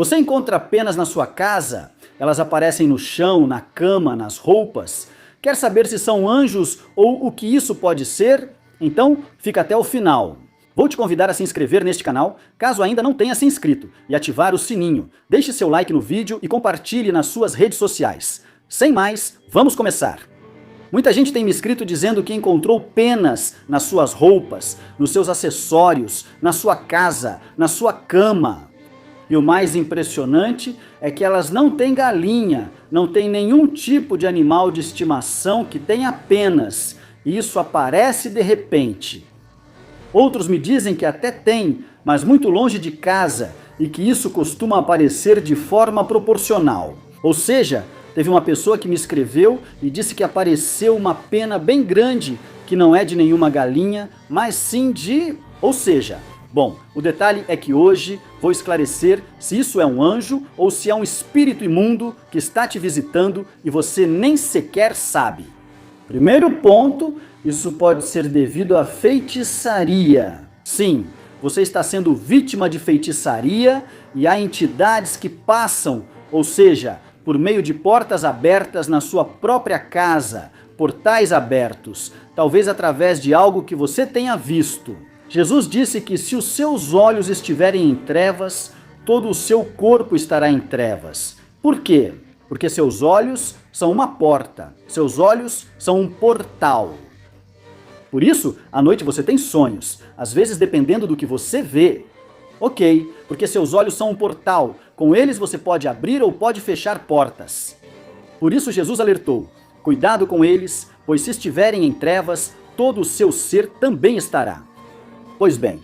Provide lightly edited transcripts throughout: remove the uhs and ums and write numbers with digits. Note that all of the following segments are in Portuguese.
Você encontra penas na sua casa? Elas aparecem no chão, na cama, nas roupas? Quer saber se são anjos ou o que isso pode ser? Então, fica até o final. Vou te convidar a se inscrever neste canal, caso ainda não tenha se inscrito, e ativar o sininho. Deixe seu like no vídeo e compartilhe nas suas redes sociais. Sem mais, vamos começar! Muita gente tem me escrito dizendo que encontrou penas nas suas roupas, nos seus acessórios, na sua casa, na sua cama. E o mais impressionante é que elas não têm galinha, não têm nenhum tipo de animal de estimação que tenha penas, e isso aparece de repente. Outros me dizem que até tem, mas muito longe de casa, e que isso costuma aparecer de forma proporcional. Ou seja, teve uma pessoa que me escreveu e disse que apareceu uma pena bem grande, que não é de nenhuma galinha, mas sim de... Ou seja, bom, o detalhe é que hoje vou esclarecer se isso é um anjo ou se é um espírito imundo que está te visitando e você nem sequer sabe. Primeiro ponto, isso pode ser devido à feitiçaria. Sim, você está sendo vítima de feitiçaria e há entidades que passam, ou seja, por meio de portas abertas na sua própria casa, portais abertos, talvez através de algo que você tenha visto. Jesus disse que se os seus olhos estiverem em trevas, todo o seu corpo estará em trevas. Por quê? Porque seus olhos são uma porta, seus olhos são um portal. Por isso, à noite você tem sonhos, às vezes dependendo do que você vê. Ok, porque seus olhos são um portal, com eles você pode abrir ou pode fechar portas. Por isso Jesus alertou, cuidado com eles, pois se estiverem em trevas, todo o seu ser também estará. Pois bem,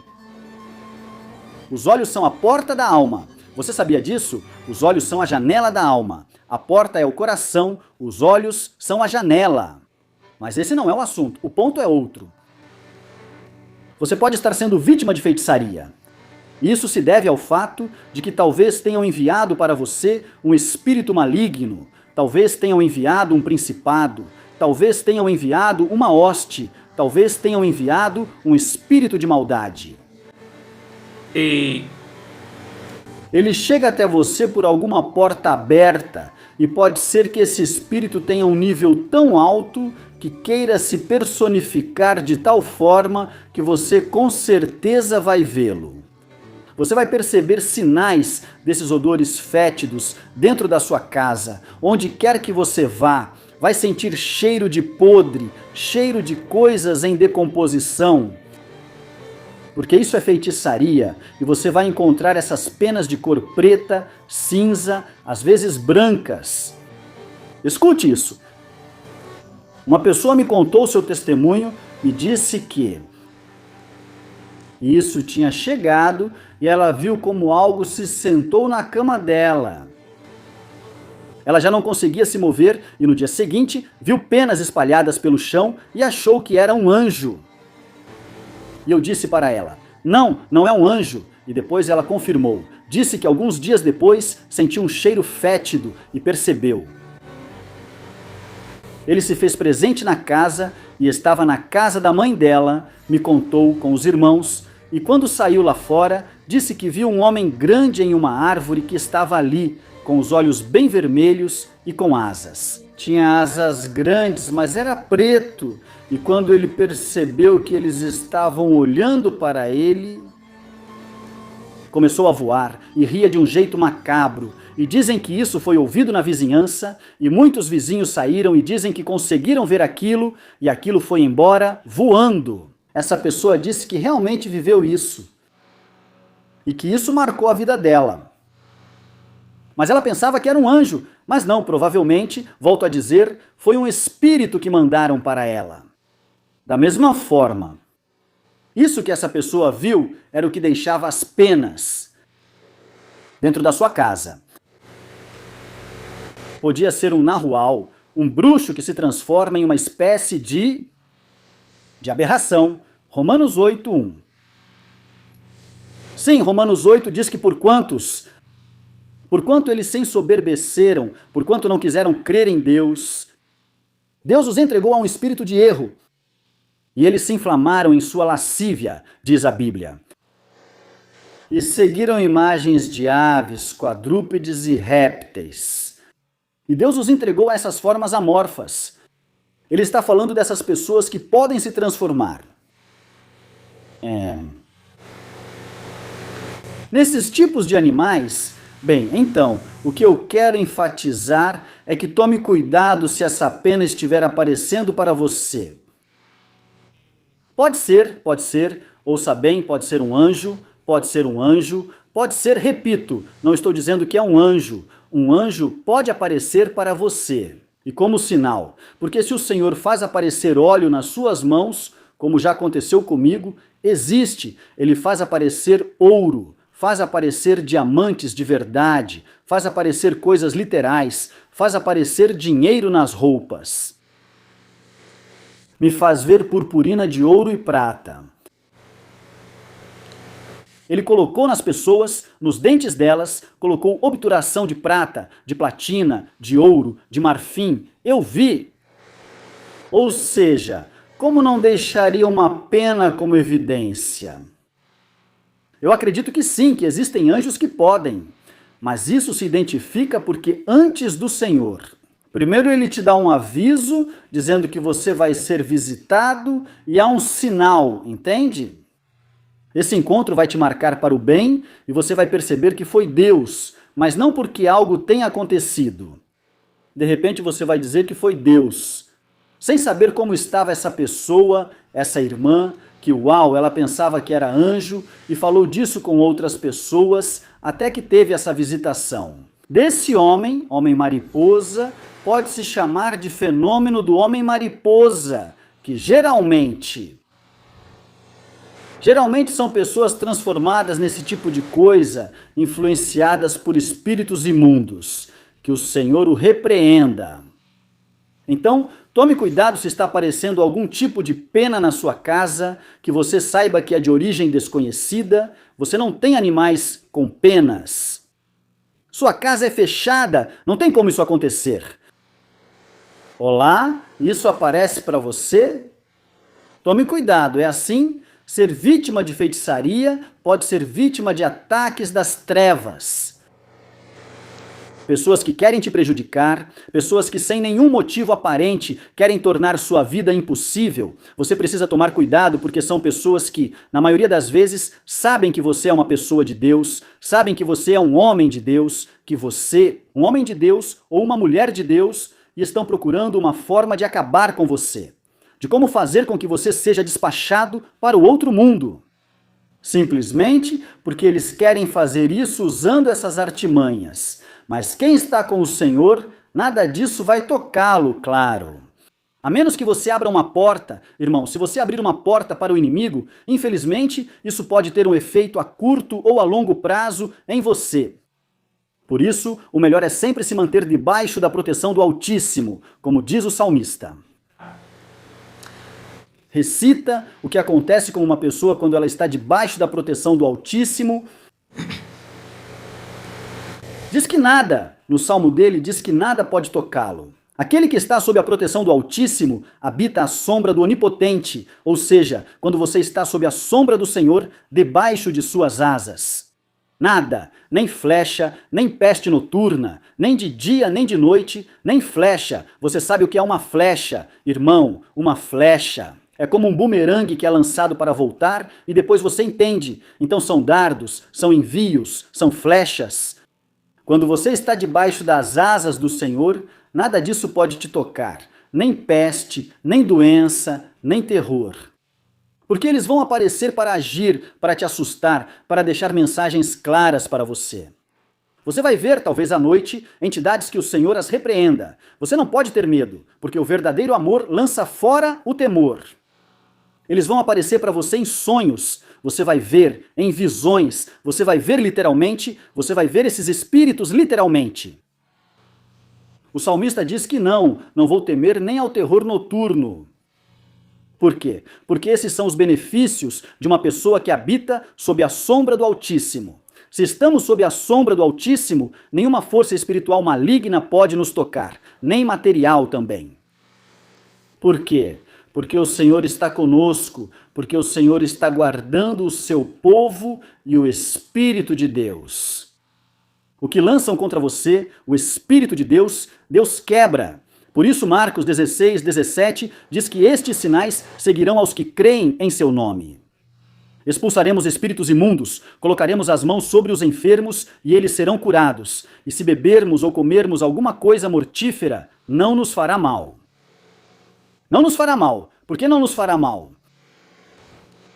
os olhos são a porta da alma. Você sabia disso? Os olhos são a janela da alma. A porta é o coração, os olhos são a janela. Mas esse não é o assunto, o ponto é outro. Você pode estar sendo vítima de feitiçaria. Isso se deve ao fato de que talvez tenham enviado para você um espírito maligno, talvez tenham enviado um principado, talvez tenham enviado uma hoste, talvez tenham enviado um espírito de maldade. Ele chega até você por alguma porta aberta e pode ser que esse espírito tenha um nível tão alto que queira se personificar de tal forma que você com certeza vai vê-lo. Você vai perceber sinais desses odores fétidos dentro da sua casa, onde quer que você vá, vai sentir cheiro de podre, cheiro de coisas em decomposição. Porque isso é feitiçaria, e você vai encontrar essas penas de cor preta, cinza, às vezes brancas. Escute isso. Uma pessoa me contou seu testemunho e disse que isso tinha chegado e ela viu como algo se sentou na cama dela. Ela já não conseguia se mover e no dia seguinte viu penas espalhadas pelo chão e achou que era um anjo. E eu disse para ela, não é um anjo. E depois ela confirmou. Disse que alguns dias depois sentiu um cheiro fétido e percebeu. Ele se fez presente na casa e estava na casa da mãe dela, me contou com os irmãos, e quando saiu lá fora, disse que viu um homem grande em uma árvore que estava ali, com os olhos bem vermelhos e com asas. Tinha asas grandes, mas era preto, e quando ele percebeu que eles estavam olhando para ele, começou a voar e ria de um jeito macabro. E dizem que isso foi ouvido na vizinhança, e muitos vizinhos saíram e dizem que conseguiram ver aquilo, e aquilo foi embora voando. Essa pessoa disse que realmente viveu isso, e que isso marcou a vida dela. Mas ela pensava que era um anjo, mas não, provavelmente, volto a dizer, foi um espírito que mandaram para ela. Da mesma forma, isso que essa pessoa viu era o que deixava as penas dentro da sua casa. Podia ser um nahual, um bruxo que se transforma em uma espécie de aberração. Romanos 8:1. Sim, Romanos 8 diz que porquanto eles se ensoberbeceram, porquanto não quiseram crer em Deus, Deus os entregou a um espírito de erro, e eles se inflamaram em sua lascívia, diz a Bíblia. E seguiram imagens de aves, quadrúpedes e répteis. E Deus os entregou a essas formas amorfas. Ele está falando dessas pessoas que podem se transformar. Nesses tipos de animais, bem, então, o que eu quero enfatizar é que tome cuidado se essa pena estiver aparecendo para você. Pode ser, ouça bem, pode ser um anjo, pode ser, repito, não estou dizendo que é um anjo pode aparecer para você. E como sinal, porque se o Senhor faz aparecer óleo nas suas mãos, como já aconteceu comigo, ele faz aparecer ouro, faz aparecer diamantes de verdade, faz aparecer coisas literais, faz aparecer dinheiro nas roupas. Me faz ver purpurina de ouro e prata. Ele colocou nas pessoas, nos dentes delas, colocou obturação de prata, de platina, de ouro, de marfim. Eu vi. Ou seja, como não deixaria uma pena como evidência? Eu acredito que sim, que existem anjos que podem. Mas isso se identifica porque antes do Senhor, primeiro ele te dá um aviso, dizendo que você vai ser visitado, e há um sinal, entende? Esse encontro vai te marcar para o bem e você vai perceber que foi Deus, mas não porque algo tenha acontecido. De repente você vai dizer que foi Deus, sem saber como estava essa pessoa, essa irmã, que ela pensava que era anjo e falou disso com outras pessoas até que teve essa visitação. Desse homem mariposa, pode-se chamar de fenômeno do homem mariposa, que geralmente são pessoas transformadas nesse tipo de coisa, influenciadas por espíritos imundos. Que o Senhor o repreenda. Então, tome cuidado se está aparecendo algum tipo de pena na sua casa, que você saiba que é de origem desconhecida. Você não tem animais com penas. Sua casa é fechada, não tem como isso acontecer. Olá, isso aparece para você? Tome cuidado, é assim? Ser vítima de feitiçaria pode ser vítima de ataques das trevas. Pessoas que querem te prejudicar, pessoas que sem nenhum motivo aparente querem tornar sua vida impossível. Você precisa tomar cuidado porque são pessoas que, na maioria das vezes, sabem que você é uma pessoa de Deus, sabem que você é um homem de Deus, um homem de Deus ou uma mulher de Deus, e estão procurando uma forma de acabar com você, de como fazer com que você seja despachado para o outro mundo. Simplesmente porque eles querem fazer isso usando essas artimanhas. Mas quem está com o Senhor, nada disso vai tocá-lo, claro. A menos que você abra uma porta, irmão, se você abrir uma porta para o inimigo, infelizmente, isso pode ter um efeito a curto ou a longo prazo em você. Por isso, o melhor é sempre se manter debaixo da proteção do Altíssimo, como diz o salmista. Recita o que acontece com uma pessoa quando ela está debaixo da proteção do Altíssimo. Diz que nada, no salmo dele, diz que nada pode tocá-lo. Aquele que está sob a proteção do Altíssimo habita à sombra do Onipotente, ou seja, quando você está sob a sombra do Senhor, debaixo de suas asas. Nada, nem flecha, nem peste noturna, nem de dia, nem de noite, nem flecha. Você sabe o que é uma flecha, irmão? Uma flecha. É como um bumerangue que é lançado para voltar e depois você entende. Então são dardos, são envios, são flechas. Quando você está debaixo das asas do Senhor, nada disso pode te tocar. Nem peste, nem doença, nem terror. Porque eles vão aparecer para agir, para te assustar, para deixar mensagens claras para você. Você vai ver, talvez à noite, entidades que o Senhor as repreenda. Você não pode ter medo, porque o verdadeiro amor lança fora o temor. Eles vão aparecer para você em sonhos, você vai ver em visões, você vai ver literalmente, você vai ver esses espíritos literalmente. O salmista diz que não vou temer nem ao terror noturno. Por quê? Porque esses são os benefícios de uma pessoa que habita sob a sombra do Altíssimo. Se estamos sob a sombra do Altíssimo, nenhuma força espiritual maligna pode nos tocar, nem material também. Por quê? porque o Senhor está conosco, porque o Senhor está guardando o seu povo e o Espírito de Deus. O que lançam contra você, o Espírito de Deus, Deus quebra. Por isso Marcos 16, 17 diz que estes sinais seguirão aos que creem em seu nome. Expulsaremos espíritos imundos, colocaremos as mãos sobre os enfermos e eles serão curados. E se bebermos ou comermos alguma coisa mortífera, não nos fará mal. Não nos fará mal. Por que não nos fará mal?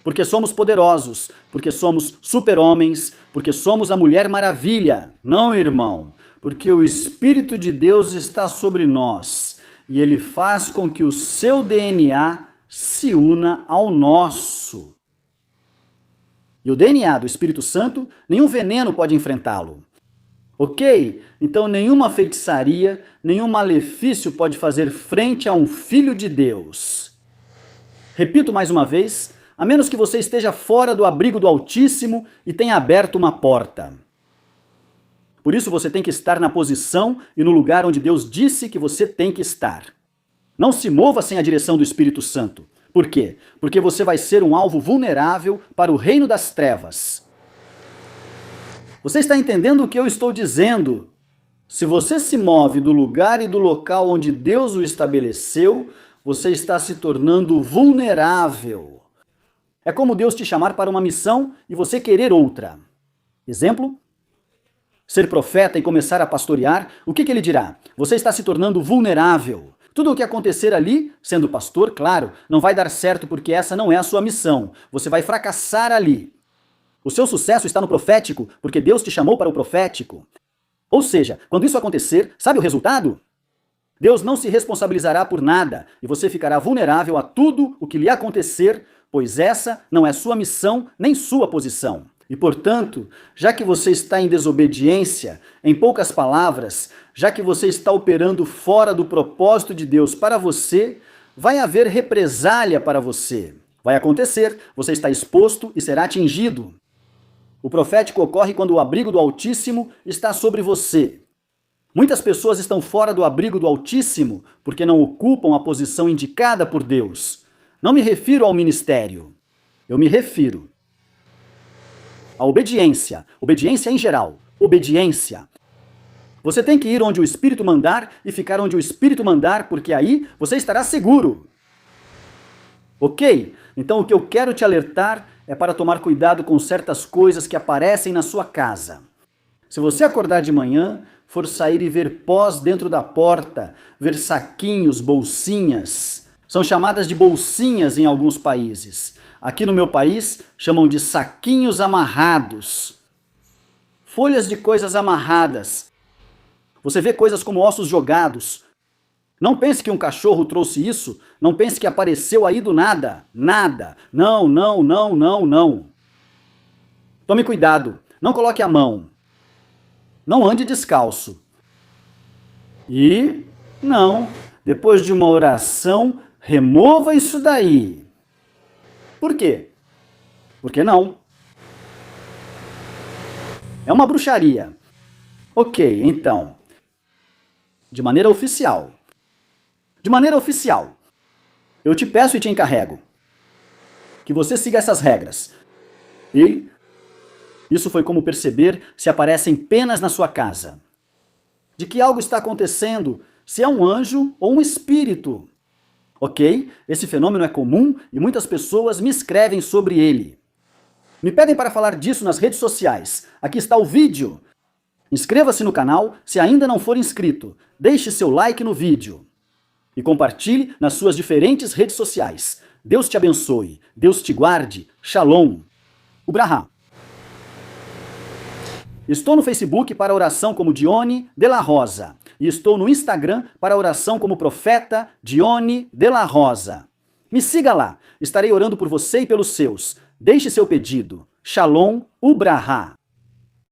Porque somos poderosos, porque somos super-homens, porque somos a Mulher Maravilha. Não, irmão, porque o Espírito de Deus está sobre nós e ele faz com que o seu DNA se una ao nosso. E o DNA do Espírito Santo, nenhum veneno pode enfrentá-lo. Ok? Então nenhuma feitiçaria, nenhum malefício pode fazer frente a um filho de Deus. Repito mais uma vez, a menos que você esteja fora do abrigo do Altíssimo e tenha aberto uma porta. Por isso você tem que estar na posição e no lugar onde Deus disse que você tem que estar. Não se mova sem a direção do Espírito Santo. Por quê? Porque você vai ser um alvo vulnerável para o reino das trevas. Você está entendendo o que eu estou dizendo? Se você se move do lugar e do local onde Deus o estabeleceu, você está se tornando vulnerável. É como Deus te chamar para uma missão e você querer outra. Exemplo? Ser profeta e começar a pastorear, o que ele dirá? Você está se tornando vulnerável. Tudo o que acontecer ali, sendo pastor, claro, não vai dar certo porque essa não é a sua missão. Você vai fracassar ali. O seu sucesso está no profético, porque Deus te chamou para o profético. Ou seja, quando isso acontecer, sabe o resultado? Deus não se responsabilizará por nada e você ficará vulnerável a tudo o que lhe acontecer, pois essa não é sua missão nem sua posição. E, portanto, já que você está em desobediência, em poucas palavras, já que você está operando fora do propósito de Deus para você, vai haver represália para você. Vai acontecer, você está exposto e será atingido. O profético ocorre quando o abrigo do Altíssimo está sobre você. Muitas pessoas estão fora do abrigo do Altíssimo porque não ocupam a posição indicada por Deus. Não me refiro ao ministério. Eu me refiro à obediência. Obediência em geral. Obediência. Você tem que ir onde o Espírito mandar e ficar onde o Espírito mandar, porque aí você estará seguro. Ok? Então o que eu quero te alertar é para tomar cuidado com certas coisas que aparecem na sua casa. Se você acordar de manhã, for sair e ver pós dentro da porta, ver saquinhos, bolsinhas, são chamadas de bolsinhas em alguns países. Aqui no meu país, chamam de saquinhos amarrados. Folhas de coisas amarradas. Você vê coisas como ossos jogados. Não pense que um cachorro trouxe isso. Não pense que apareceu aí do nada. Nada. Não, não, não, não, não. Tome cuidado. Não coloque a mão. Não ande descalço. E não, depois de uma oração, remova isso daí. Por quê? Porque não. É uma bruxaria. Ok, então. De maneira oficial. Eu te peço e te encarrego que você siga essas regras. E isso foi como perceber se aparecem penas na sua casa. De que algo está acontecendo, se é um anjo ou um espírito. Ok? Esse fenômeno é comum e muitas pessoas me escrevem sobre ele. Me pedem para falar disso nas redes sociais. Aqui está o vídeo. Inscreva-se no canal se ainda não for inscrito. Deixe seu like no vídeo. E compartilhe nas suas diferentes redes sociais. Deus te abençoe. Deus te guarde. Shalom. Ubrahá. Estou no Facebook para oração como Dione de la Rosa. E estou no Instagram para oração como Profeta Dione de la Rosa. Me siga lá. Estarei orando por você e pelos seus. Deixe seu pedido. Shalom Ubrahá.